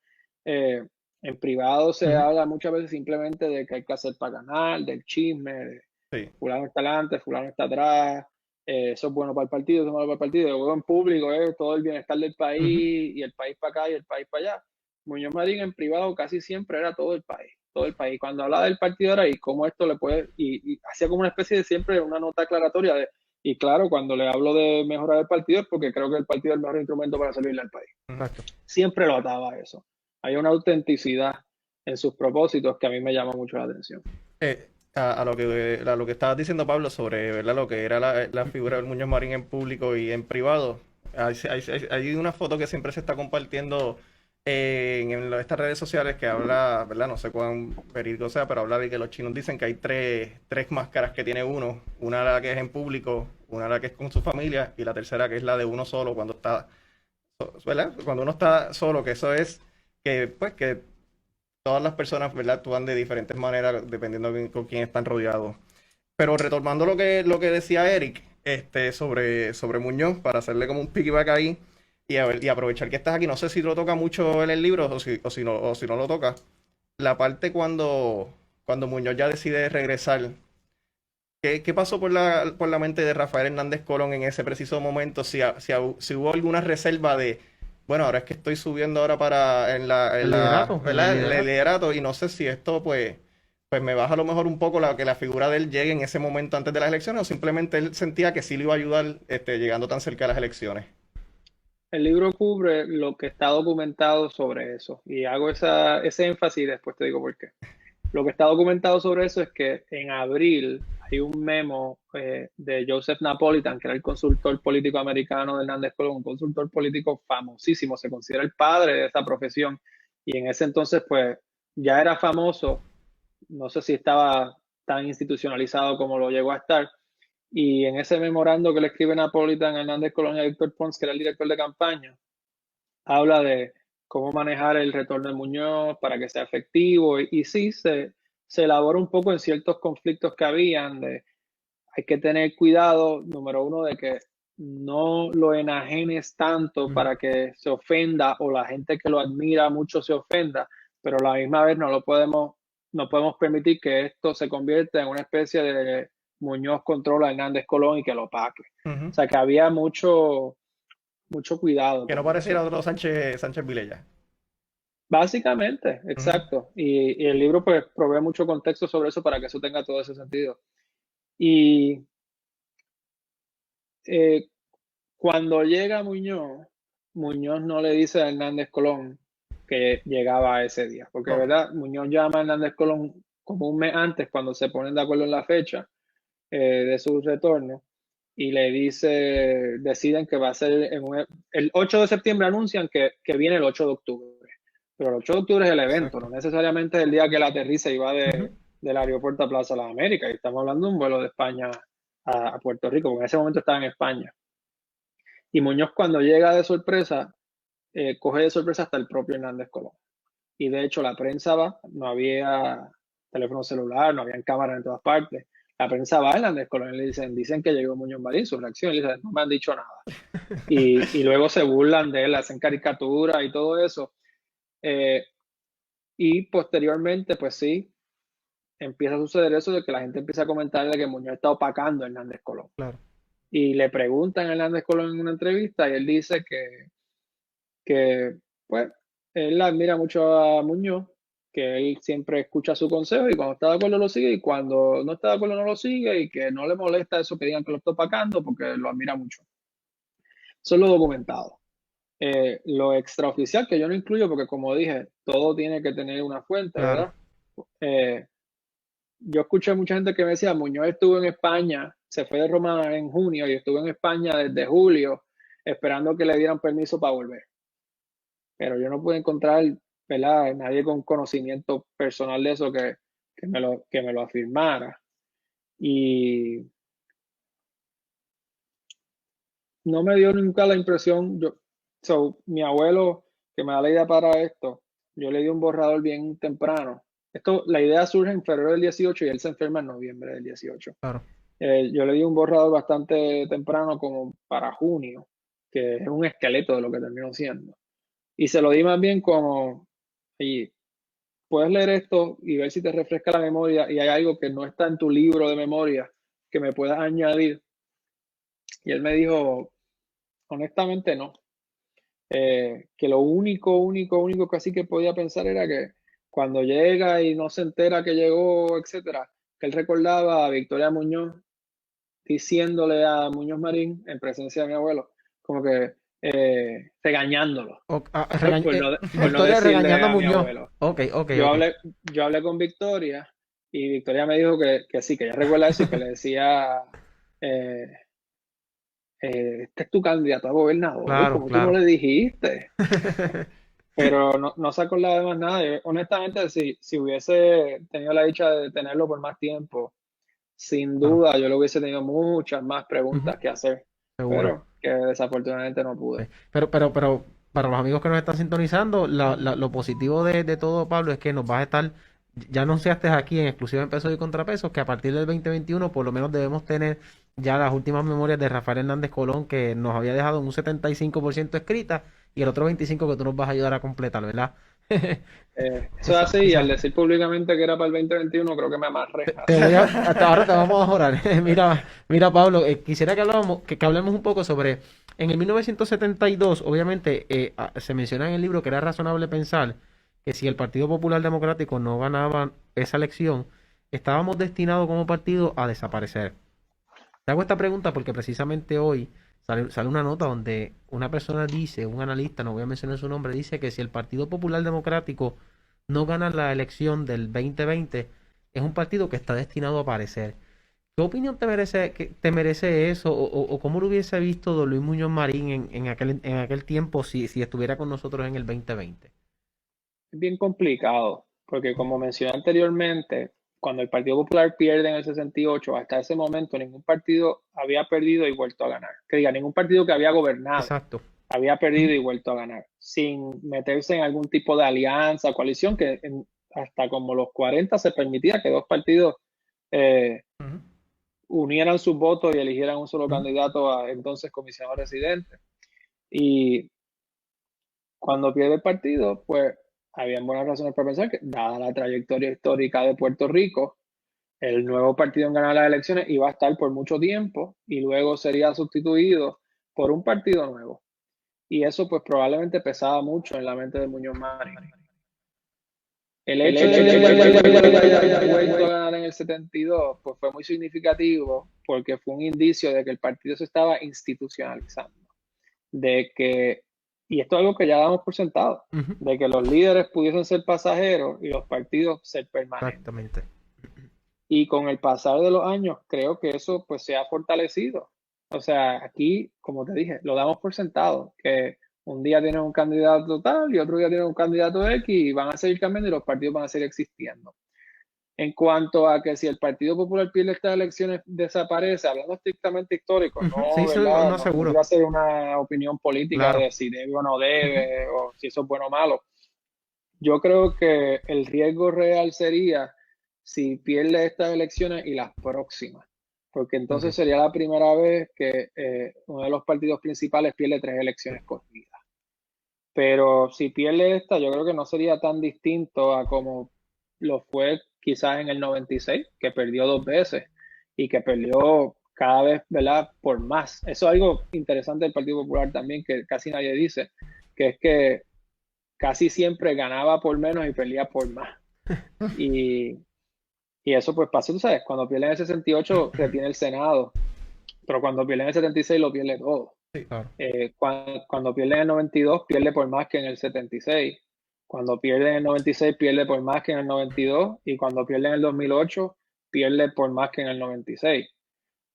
Eh, en privado se Ujú. habla muchas veces simplemente de que hay que hacer para ganar, del chisme, de Sí. fulano está adelante, fulano está atrás, eso es bueno para el partido, eso es malo para el partido. Luego en público es todo el bienestar del Ujú. país y el país para acá y el país para allá. Muñoz Marín en privado casi siempre era todo el país, todo el país. Cuando hablaba del partido era y cómo esto le puede, y hacía como una especie de siempre una nota aclaratoria de, y claro, cuando le hablo de mejorar el partido es porque creo que el partido es el mejor instrumento para servirle al país. Exacto. Siempre lo ataba a eso. Hay una autenticidad en sus propósitos que a mí me llama mucho la atención. A lo que estabas diciendo, Pablo, sobre, ¿verdad?, lo que era la figura del Muñoz Marín en público y en privado. Hay una foto que siempre se está compartiendo estas redes sociales que habla, ¿verdad? No sé cuán verídico sea, pero habla de que los chinos dicen que hay tres máscaras que tiene uno. Una la que es en público, una la que es con su familia y la tercera que es la de uno solo cuando está, ¿verdad? Cuando uno está solo, que eso es que, pues, que todas las personas, ¿verdad?, actúan de diferentes maneras dependiendo con quién están rodeados. Pero retomando lo que decía Eric, sobre Muñoz, para hacerle como un piggyback ahí y aprovechar que estás aquí, no sé si lo toca mucho en el libro o si no lo toca. La parte cuando Muñoz ya decide regresar, ¿qué pasó por la mente de Rafael Hernández Colón en ese preciso momento? Si hubo alguna reserva de, bueno, ahora es que estoy subiendo ahora para El liderato, en el ¿verdad?, el liderato. liderato, y no sé si esto pues me baja a lo mejor un poco que la figura de él llegue en ese momento antes de las elecciones, o simplemente él sentía que sí le iba a ayudar llegando tan cerca de las elecciones. El libro cubre lo que está documentado sobre eso y hago ese énfasis y después te digo por qué. Lo que está documentado sobre eso es que en abril hay un memo de Joseph Napolitan, que era el consultor político americano de Hernández Colón, un consultor político famosísimo, se considera el padre de esa profesión y en ese entonces pues ya era famoso, no sé si estaba tan institucionalizado como lo llegó a estar, y en ese memorando que le escribe Napolitan a Hernández Colón y a Víctor Pons, que era el director de campaña, habla de cómo manejar el retorno de Muñoz para que sea efectivo y sí, se elabora un poco en ciertos conflictos que habían, de hay que tener cuidado, número uno, de que no lo enajenes tanto Ujú. para que se ofenda o la gente que lo admira mucho se ofenda, pero a la misma vez no podemos permitir que esto se convierta en una especie de Muñoz controla a Hernández Colón y que lo opaque. Ujú. O sea que había mucho cuidado Que no con pareciera eso. otro Sánchez Vilella. Básicamente, Ujú. exacto. Y el libro pues provee mucho contexto sobre eso para que eso tenga todo ese sentido. Y eh, cuando llega Muñoz, Muñoz no le dice a Hernández Colón que llegaba ese día, porque Ok. verdad, Muñoz llama a Hernández Colón como un mes antes cuando se ponen de acuerdo en la fecha de su retorno y le dice, deciden que va a ser el 8 de septiembre anuncian que viene el 8 de octubre, pero el 8 de octubre es el evento, Exacto. no necesariamente es el día que él aterriza y va Ujú. del aeropuerto a Plaza de las Américas, y estamos hablando de un vuelo de España a Puerto Rico, porque en ese momento estaba en España. Y Muñoz cuando llega de sorpresa, coge de sorpresa hasta el propio Hernández Colón. Y de hecho la prensa va, no había teléfono celular, no había cámaras en todas partes. La prensa va a Hernández Colón y le dicen que llegó Muñoz Marín, su reacción, y le dicen, no me han dicho nada. Y luego se burlan de él, hacen caricaturas y todo eso. Eh, y posteriormente, pues sí, empieza a suceder eso de que la gente empieza a comentar de que Muñoz está opacando a Hernández Colón. Claro. Y le preguntan a Hernández Colón en una entrevista y él dice que pues, él admira mucho a Muñoz, que él siempre escucha su consejo y cuando está de acuerdo lo sigue y cuando no está de acuerdo no lo sigue y que no le molesta eso que digan que lo está opacando porque lo admira mucho. Eso es lo documentado. Lo extraoficial que yo no incluyo porque como dije, todo tiene que tener una fuente, Claro. ¿verdad? Eh, yo escuché mucha gente que me decía, Muñoz estuvo en España, se fue de Roma en junio y estuvo en España desde julio esperando que le dieran permiso para volver. Pero yo no pude encontrar, ¿verdad?, nadie con conocimiento personal de eso que me lo afirmara. Y no me dio nunca la impresión, mi abuelo que me da la idea para esto, yo le di un borrador bien temprano. La idea surge en febrero del 18 y él se enferma en noviembre del 18. Claro. Yo le di un borrador bastante temprano, como para junio, que es un esqueleto de lo que terminó siendo. Y se lo di más bien como, y puedes leer esto y ver si te refresca la memoria y hay algo que no está en tu libro de memoria que me puedas añadir. Y él me dijo, honestamente no. Que lo único que así que podía pensar era que cuando llega y no se entera que llegó, etcétera, que él recordaba a Victoria Muñoz diciéndole a Muñoz Marín en presencia de mi abuelo, como que regañándolo por no Victoria decirle regañando a a mi Muñoz. abuelo. Ok. Yo hablé con Victoria y Victoria me dijo que sí, que ella recuerda eso y que le decía, este es tu candidato a gobernador, Claro, como tú no claro. le dijiste. Pero no se acordaba de más nada. Honestamente, si hubiese tenido la dicha de tenerlo por más tiempo, sin Claro. duda yo le hubiese tenido muchas más Ujú, preguntas que hacer, seguro. pero que desafortunadamente no Sí. pude. Pero, para los amigos que nos están sintonizando, lo positivo de todo, Pablo, es que nos vas a estar, ya anunciaste aquí en exclusiva en pesos y contrapesos, que a partir del 2021 por lo menos debemos tener ya las últimas memorias de Rafael Hernández Colón, que nos había dejado en un 75% escrita, y el otro 25% que tú nos vas a ayudar a completar, ¿verdad? Eso es así, y al decir públicamente que era para el 2021, creo que me amarré. Te voy hasta ahora te vamos a orar. Mira, Pablo, quisiera que hablemos un poco sobre, en el 1972, obviamente, se menciona en el libro que era razonable pensar que si el Partido Popular Democrático no ganaba esa elección, estábamos destinados como partido a desaparecer. Te hago esta pregunta porque precisamente hoy sale una nota donde una persona dice, un analista, no voy a mencionar su nombre, dice que si el Partido Popular Democrático no gana la elección del 2020, es un partido que está destinado a aparecer. ¿Qué opinión te merece eso? O cómo lo hubiese visto don Luis Muñoz Marín en aquel tiempo si estuviera con nosotros en el 2020? Es bien complicado, porque como mencioné anteriormente, cuando el Partido Popular pierde en el 68, hasta ese momento ningún partido había perdido y vuelto a ganar. Que diga, ningún partido que había gobernado Exacto. había perdido y vuelto a ganar, sin meterse en algún tipo de alianza, coalición, hasta como los 40 se permitía que dos partidos eh, Ujú, unieran sus votos y eligieran un solo ujú. candidato a entonces comisionado residente. Y cuando pierde el partido, pues habían buenas razones para pensar que, dada la trayectoria histórica de Puerto Rico, el nuevo partido en ganar las elecciones iba a estar por mucho tiempo y luego sería sustituido por un partido nuevo. Y eso pues probablemente pesaba mucho en la mente de Muñoz Marín. El hecho de que el partido haya vuelto a ganar en el 72 pues fue muy significativo porque fue un indicio de que el partido se estaba institucionalizando. De que, y esto es algo que ya damos por sentado, Ujú. de que los líderes pudiesen ser pasajeros y los partidos ser permanentes. Exactamente. Y con el pasar de los años, creo que eso pues se ha fortalecido. O sea, aquí, como te dije, lo damos por sentado, que un día tienen un candidato tal y otro día tienen un candidato X y van a seguir cambiando y los partidos van a seguir existiendo. En cuanto a que si el Partido Popular pierde estas elecciones, desaparece, hablando estrictamente histórico, Ujú, no, sí, sí, ¿verdad? no No seguro. quiero hacer una opinión política Claro. de si debe o no Ujú, debe, o si eso es bueno o malo. Yo creo que el riesgo real sería si pierde estas elecciones y las próximas, porque ok. entonces sería la primera vez que uno de los partidos principales pierde tres elecciones corridas. Pero si pierde esta, yo creo que no sería tan distinto a como lo fue quizás en el 96, que perdió dos veces y que perdió cada vez, ¿verdad?, por más. Eso es algo interesante del Partido Popular también, que casi nadie dice, que es que casi siempre ganaba por menos y perdía por más. Y, y eso pues pasó, tú sabes, cuando pierde en el 68 retiene el Senado, pero cuando pierde en el 76 lo pierde todo. Sí, claro. Cuando pierde en el 92 pierde por más que en el 76. Cuando pierde en el 96 pierde por más que en el 92 y cuando pierde en el 2008 pierde por más que en el 96.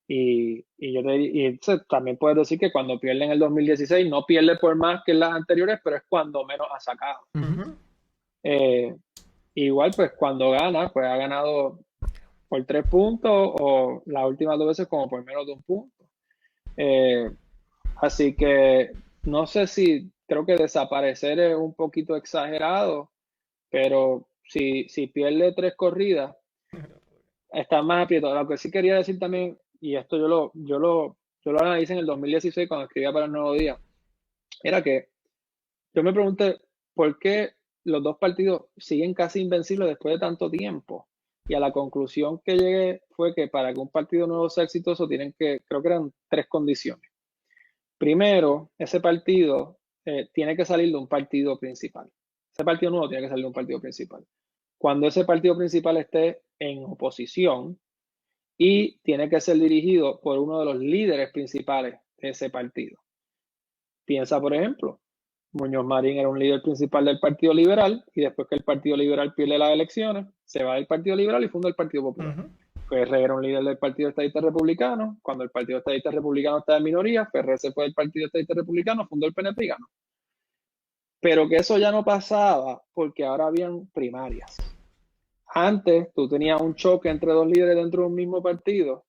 Y entonces también puedes decir que cuando pierde en el 2016, no pierde por más que en las anteriores, pero es cuando menos ha sacado. Ujú. Igual, pues cuando gana, pues ha ganado por 3 puntos o las últimas 2 veces como por menos de un punto. Eh, Así que no sé si creo que desaparecer es un poquito exagerado, pero si pierde 3 corridas, está más aprieto. Lo que sí quería decir también, y esto yo lo analicé en el 2016 cuando escribía para el Nuevo Día, era que yo me pregunté por qué los dos partidos siguen casi invencibles después de tanto tiempo. Y a la conclusión que llegué fue que para que un partido nuevo sea exitoso tienen que, creo que eran 3 condiciones. Primero, ese partido tiene que salir de un partido principal. Ese partido nuevo tiene que salir de un partido principal. Cuando ese partido principal esté en oposición y tiene que ser dirigido por uno de los líderes principales de ese partido. Piensa, por ejemplo, Muñoz Marín era un líder principal del Partido Liberal y después que el Partido Liberal pierde las elecciones, se va del Partido Liberal y funda el Partido Popular. Ujú. Ferrer era un líder del Partido Estadista Republicano. Cuando el Partido Estadista Republicano estaba en minoría, Ferrer se fue del Partido Estadista Republicano, fundó el PNP y ganó. Pero que eso ya no pasaba porque ahora habían primarias. Antes tú tenías un choque entre dos líderes dentro de un mismo partido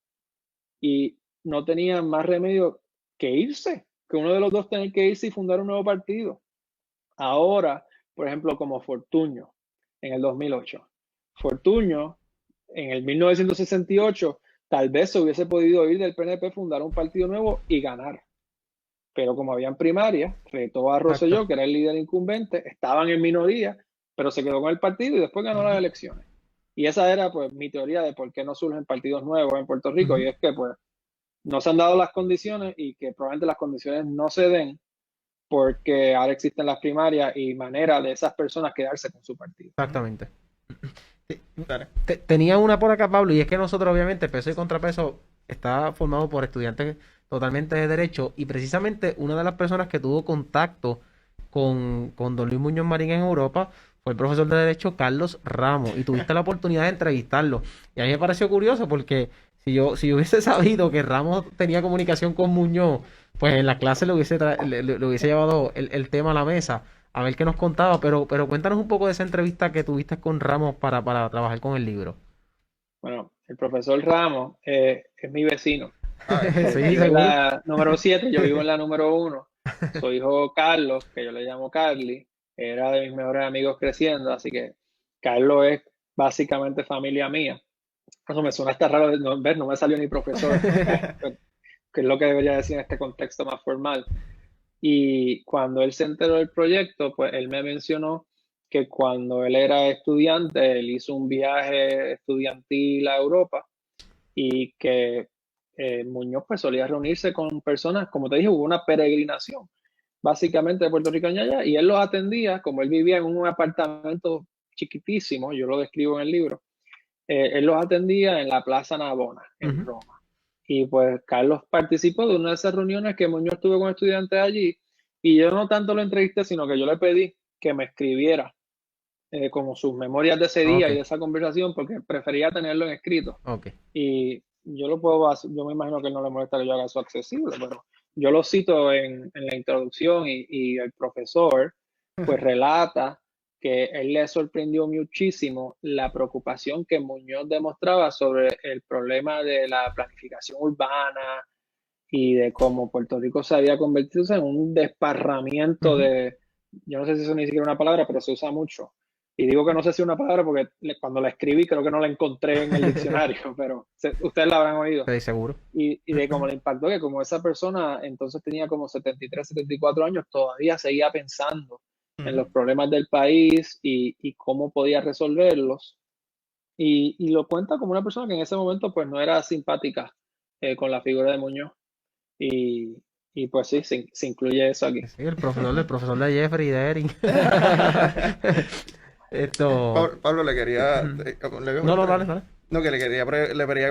y no tenían más remedio que irse, que uno de los dos tenía que irse y fundar un nuevo partido. Ahora, por ejemplo, como Fortuño en el 2008. Fortuño en el 1968 tal vez se hubiese podido ir del PNP, fundar un partido nuevo y ganar. Pero como habían primarias, retó a Rosselló, que era el líder incumbente, estaban en minoría, pero se quedó con el partido y después ganó las elecciones. Y esa era pues mi teoría de por qué no surgen partidos nuevos en Puerto Rico, y es que pues no se han dado las condiciones y que probablemente las condiciones no se den porque ahora existen las primarias y manera de esas personas quedarse con su partido. Exactamente. Dale. Tenía una por acá, Pablo, y es que nosotros, obviamente, peso y contrapeso está formado por estudiantes totalmente de derecho, y precisamente una de las personas que tuvo contacto con don Luis Muñoz Marín en Europa fue el profesor de derecho Carlos Ramos, y tuviste la oportunidad de entrevistarlo. Y a mí me pareció curioso porque si yo hubiese sabido que Ramos tenía comunicación con Muñoz, pues en la clase le hubiese llevado el tema a la mesa. A ver qué nos contaba, pero cuéntanos un poco de esa entrevista que tuviste con Ramos para trabajar con el libro. Bueno, el profesor Ramos es mi vecino. Sí, Vive en seguro. la número 7, yo vivo en la número 1. Su hijo Carlos, que yo le llamo Carly, era de mis mejores amigos creciendo, así que Carlos es básicamente familia mía. Eso me suena hasta raro, no me salió ni profesor, que es lo que debería decir en este contexto más formal. Y cuando él se enteró del proyecto, pues él me mencionó que cuando él era estudiante, él hizo un viaje estudiantil a Europa y que Muñoz pues solía reunirse con personas, como te dije, hubo una peregrinación básicamente de puertorriqueños allá y él los atendía, como él vivía en un apartamento chiquitísimo, yo lo describo en el libro, él los atendía en la Plaza Navona, en Ujú. Roma. Y pues Carlos participó de una de esas reuniones que Muñoz tuvo con estudiantes allí y yo no tanto lo entrevisté, sino que yo le pedí que me escribiera como sus memorias de ese día y Ok, de esa conversación porque prefería tenerlo en escrito. ok. Y yo me imagino que no le molesta que yo haga eso accesible, pero yo lo cito en la introducción y el profesor pues relata que él le sorprendió muchísimo la preocupación que Muñoz demostraba sobre el problema de la planificación urbana y de cómo Puerto Rico se había convertido en un desparramiento Ujú. de, yo no sé si eso ni siquiera es una palabra, pero se usa mucho. Y digo que no sé si es una palabra porque cuando la escribí creo que no la encontré en el diccionario, pero ustedes la habrán oído. Sí, seguro. Y de cómo le impactó que como esa persona entonces tenía como 73, 74 años, todavía seguía pensando en Ujú. los problemas del país y cómo podía resolverlos. Y lo cuenta como una persona que en ese momento pues no era simpática con la figura de Muñoz. Y, y pues sí, se incluye eso aquí. Sí, el profesor de Jeffrey y de Erin. Esto. Pablo, le quería. Ujú. Le- No, no, dale, dale. No, que le quería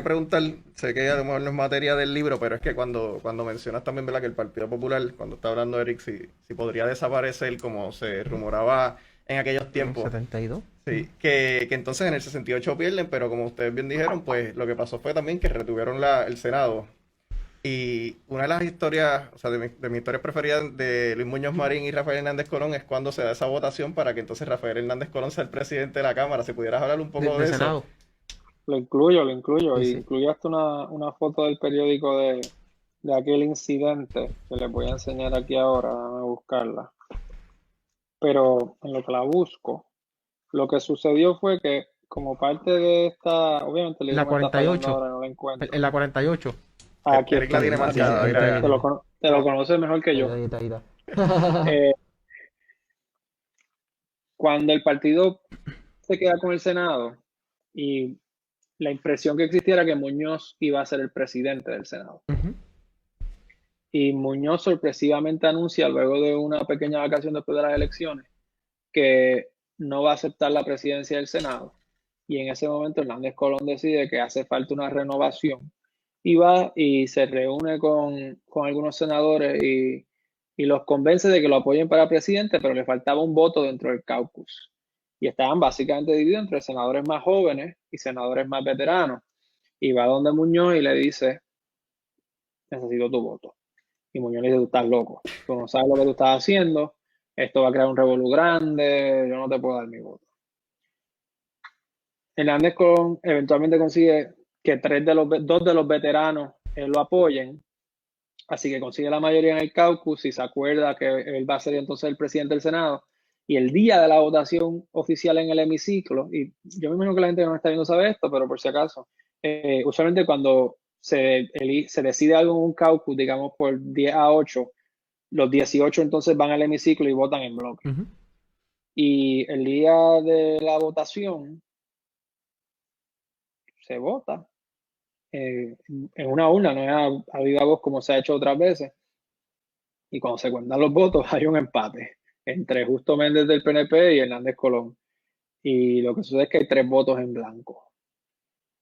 preguntar, sé que a lo mejor no es materia del libro, pero es que cuando mencionas también, ¿verdad? Que el Partido Popular, cuando está hablando Eric, si podría desaparecer como se rumoraba en aquellos tiempos, 72. sí, que entonces en el 68 pierden, pero como ustedes bien dijeron, pues lo que pasó fue también que retuvieron el Senado Y una de las historias, o sea, de mi historia preferida de Luis Muñoz Marín y Rafael Hernández Colón es cuando se da esa votación para que entonces Rafael Hernández Colón sea el presidente de la Cámara. Si pudieras hablar un poco De de eso. Senado. Lo incluyo. Sí, Y sí. incluyo hasta una foto del periódico de aquel incidente que les voy a enseñar aquí ahora, a buscarla. Pero en lo que la busco, lo que sucedió fue que como parte de esta, obviamente el En la libro me está fallando 48. ahora, no lo encuentro. En la 48. Aquí Eric la está, tiene aquí marcada, está. Ahí está, ahí mira, está, ya. ahí está. Te lo conoces mejor que Ahí está, yo. ahí está, ahí está. Eh, Cuando el partido se queda con el Senado y la impresión que existiera que Muñoz iba a ser el presidente del Senado. Ujú. Y Muñoz sorpresivamente anuncia, luego de una pequeña vacación después de las elecciones, que no va a aceptar la presidencia del Senado. Y en ese momento Hernández Colón decide que hace falta una renovación y va y se reúne con algunos senadores y los convence de que lo apoyen para presidente, pero le faltaba un voto dentro del caucus. Y estaban básicamente divididos entre senadores más jóvenes y senadores más veteranos. Y va donde Muñoz y le dice, necesito tu voto. Y Muñoz le dice, tú estás loco, tú no sabes lo que tú estás haciendo, esto va a crear un revolú grande, yo no te puedo dar mi voto. Hernández Colón eventualmente consigue que dos de los veteranos lo apoyen, así que consigue la mayoría en el caucus y se acuerda que él va a ser entonces el presidente del Senado. Y el día de la votación oficial en el hemiciclo, y yo me imagino que la gente que no está viendo sabe esto, pero por si acaso, usualmente cuando se decide algo en un caucus, digamos por 10-8, los 18 entonces van al hemiciclo y votan en bloque. Ujú. Y el día de la votación se vota en una urna, no es a viva voz como se ha hecho otras veces. Y cuando se cuentan los votos hay un empate entre Justo Méndez del PNP y Hernández Colón. Y lo que sucede es que hay 3 votos en blanco.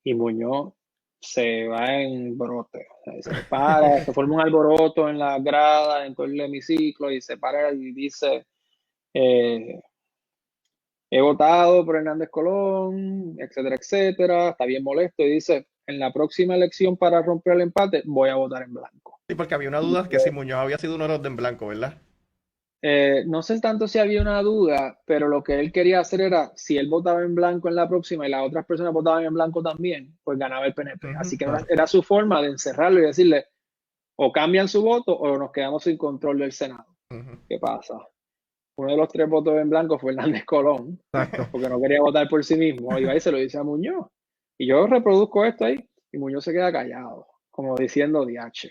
Y Muñoz se va en brote. O sea, se para, se forma un alboroto en la grada, en todo el hemiciclo, y se para y dice, he votado por Hernández Colón, etcétera, etcétera. Está bien molesto y dice, en la próxima elección para romper el empate voy a votar en blanco. Sí, porque había una duda que si Muñoz había sido uno de los de en blanco, ¿verdad? No sé tanto si había una duda, pero lo que él quería hacer era, si él votaba en blanco en la próxima y las otras personas votaban en blanco también, pues ganaba el PNP. Así que Claro. era su forma de encerrarlo y decirle, o cambian su voto o nos quedamos sin control del Senado. Ujú. ¿Qué pasa? Uno de los 3 votos en blanco fue Hernández Colón, Exacto. porque no quería votar por sí mismo. Y va y se lo dice a Muñoz. Y yo reproduzco esto ahí, y Muñoz se queda callado, como diciendo, diache,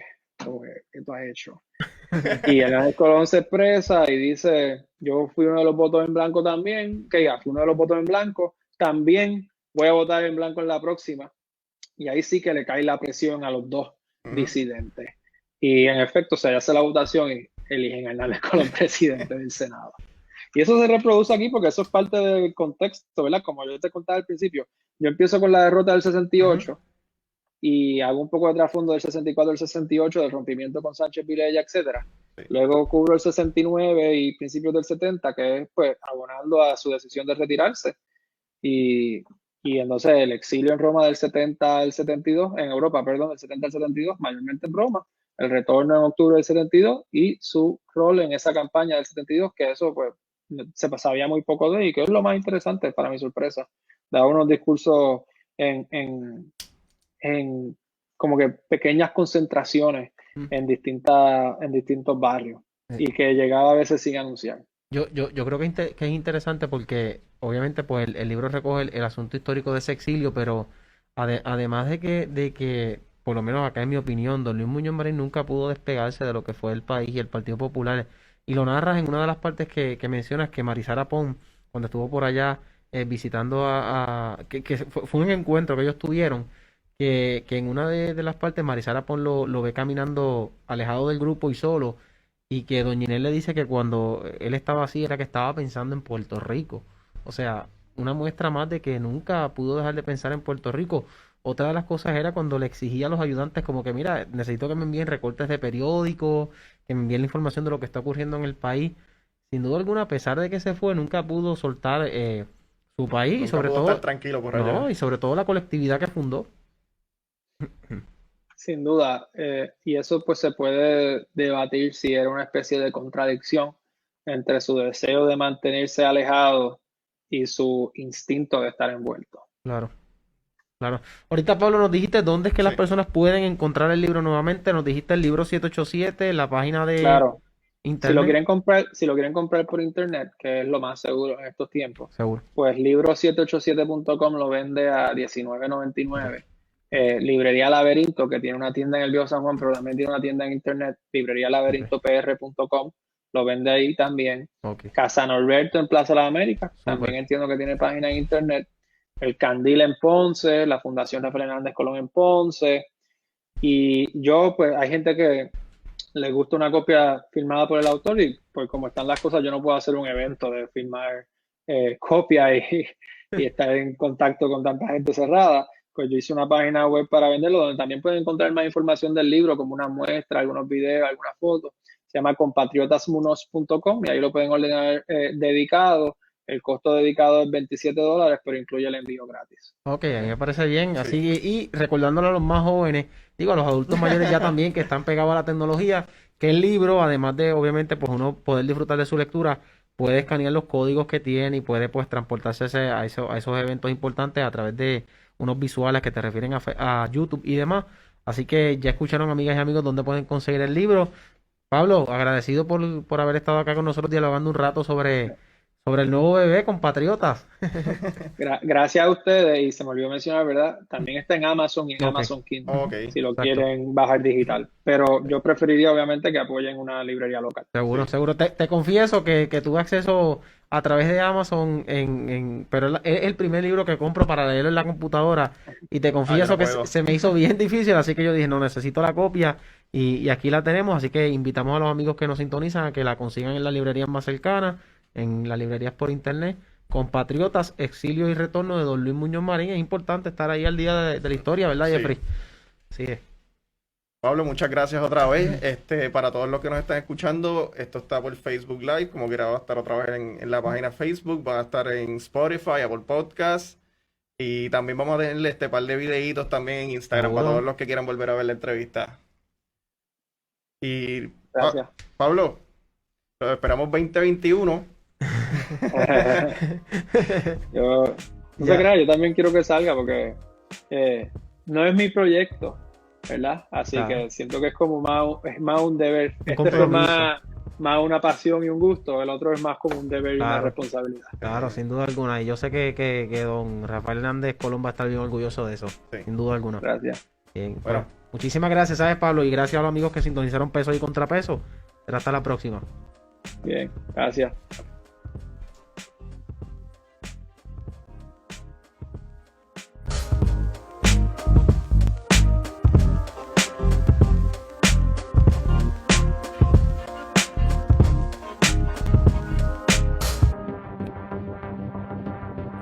¿qué tú has hecho? Y Hernández Colón se expresa y dice, yo fui uno de los votos en blanco también, que ya, fui uno de los votos en blanco, también voy a votar en blanco en la próxima. Y ahí sí que le cae la presión a los dos Ujú. disidentes. Y en efecto se hace la votación y eligen a Hernández Colón presidente del Senado. Y eso se reproduce aquí porque eso es parte del contexto, ¿verdad? Como yo te contaba al principio, yo empiezo con la derrota del 68 y hago un poco de trasfondo del 64 al 68, del rompimiento con Sánchez Vilella, etcétera. Sí. Luego cubro el 69 y principios del 70, que es pues abonando a su decisión de retirarse. Y entonces el exilio en Roma del 70 al 72, en Europa, perdón, del 70 al 72, mayormente en Roma, el retorno en octubre del 72 y su rol en esa campaña del 72, que eso pues se sabía muy poco de, y que es lo más interesante para mi sorpresa. Daba unos discursos en como que pequeñas concentraciones en distintos barrios y que llegaba a veces sin anunciar. Yo creo que es interesante porque obviamente pues el libro recoge el asunto histórico de ese exilio, pero además de que, por lo menos acá en mi opinión, don Luis Muñoz Marín nunca pudo despegarse de lo que fue el país y el Partido Popular. Y lo narras en una de las partes que mencionas que Marisara Pón, cuando estuvo por allá visitando que fue un encuentro que ellos tuvieron, que en una de las partes Marisara Pón lo ve caminando alejado del grupo y solo y que Doña Inés le dice que cuando él estaba así era que estaba pensando en Puerto Rico. O sea, una muestra más de que nunca pudo dejar de pensar en Puerto Rico. Otra de las cosas era cuando le exigía a los ayudantes como que, mira, necesito que me envíen recortes de periódicos, que me envíen la información de lo que está ocurriendo en el país. Sin duda alguna, a pesar de que se fue, nunca pudo soltar su país y Nunca sobre pudo estar todo, tranquilo por no, allá. y sobre todo la colectividad que fundó. Sin duda, y eso pues se puede debatir si era una especie de contradicción entre su deseo de mantenerse alejado y su instinto de estar envuelto. Claro, claro. Ahorita, Pablo, nos dijiste dónde es que las Sí. personas pueden encontrar el libro nuevamente. Nos dijiste el libro 787, la página de Claro, internet. si lo quieren comprar por internet, que es lo más seguro en estos tiempos, Seguro. pues libro787.com lo vende a $19.99. Librería Laberinto, que tiene una tienda en el Viejo San Juan, pero también tiene una tienda en internet, librerialaberintopr.com, lo vende ahí también. Ok. Casa Norberto en Plaza de las Américas, Súper. también entiendo que tiene página en internet. El Candil en Ponce, la Fundación Rafael Hernández Colón en Ponce. Y yo, pues, hay gente que le gusta una copia firmada por el autor y pues como están las cosas, yo no puedo hacer un evento de firmar copia y estar en contacto con tanta gente cerrada. Pues yo hice una página web para venderlo donde también pueden encontrar más información del libro, como una muestra, algunos videos, algunas fotos. Se llama compatriotasmunos.com y ahí lo pueden ordenar dedicado. El costo dedicado es $27, pero incluye el envío gratis. Ok, a mí me parece bien. Sí. Así, y recordándole a los más jóvenes, digo, a los adultos mayores ya también que están pegados a la tecnología, que el libro, además de, obviamente, pues uno poder disfrutar de su lectura, puede escanear los códigos que tiene y puede, pues, transportarse a esos eventos importantes a través de unos visuales que te refieren a YouTube y demás. Así que ya escucharon, amigas y amigos, dónde pueden conseguir el libro. Pablo, agradecido por haber estado acá con nosotros dialogando un rato sobre el nuevo bebé, compatriotas. Gracias a ustedes y se me olvidó mencionar, ¿verdad? También está en Amazon y en Ok. Amazon Kindle, Ok. si lo Exacto. quieren bajar digital. Pero yo preferiría obviamente que apoyen una librería local. Seguro, Sí. seguro. Te confieso que tuve acceso a través de Amazon, pero es el primer libro que compro para leerlo en la computadora. Y te yo confieso no que puedo. se me hizo bien difícil, así que yo dije, no, necesito la copia. Y aquí la tenemos, así que invitamos a los amigos que nos sintonizan a que la consigan en las librerías más cercanas, en las librerías por internet. Compatriotas, Exilio y Retorno de Don Luis Muñoz Marín. Es importante estar ahí al día de la historia, ¿verdad, Sí. Jeffrey? Sí. Pablo, muchas gracias otra vez. Para todos los que nos están escuchando, esto está por Facebook Live, como quiera va a estar otra vez en la página Facebook, va a estar en Spotify, Apple Podcast, y también vamos a tenerle este par de videitos también en Instagram Seguro. para todos los que quieran volver a ver la entrevista. Y Gracias. Pablo, lo esperamos 2021. No Ya. se crea, yo también quiero que salga porque no es mi proyecto, ¿verdad? Así Claro. que siento que es como es más un deber. Este fue compromiso. más una pasión y un gusto, el otro es más como un deber y una Claro. responsabilidad. Claro, sin duda alguna. Y yo sé que don Rafael Hernández Colón va a estar bien orgulloso de eso. Sí. Sin duda alguna. Gracias. Bien. Bueno. Muchísimas gracias, ¿sabes, Pablo? Y gracias a los amigos que sintonizaron Peso y Contrapeso. Será hasta la próxima. Bien, gracias.